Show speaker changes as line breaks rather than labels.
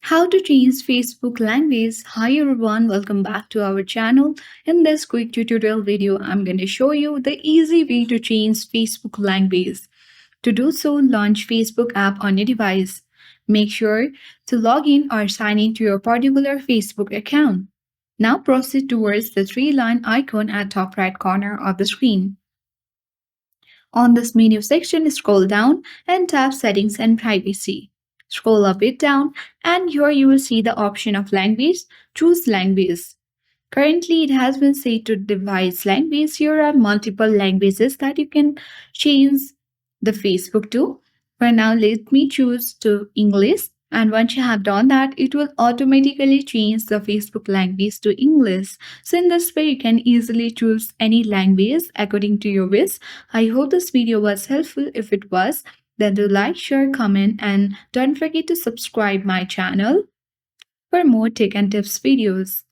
How to change Facebook language. Hi everyone, welcome back to our channel. In this quick tutorial video, I'm going to show you the easy way to change Facebook language. To do so, launch Facebook app on your device. Make sure to log in or sign in to your particular Facebook account. Now proceed towards the three-line icon at top right corner of the screen. On this menu section, scroll down and tap Settings and Privacy. Scroll a bit down and here you will see the option of language. Choose language. Currently, it has been set to device language. Here are multiple languages that you can change the Facebook to. For now, let me choose to English. And once you have done that, it will automatically change the Facebook language to English. So in this way, you can easily choose any language according to your wish. I hope this video was helpful. If it was, then do like, share, comment, and don't forget to subscribe my channel for more tech and tips videos.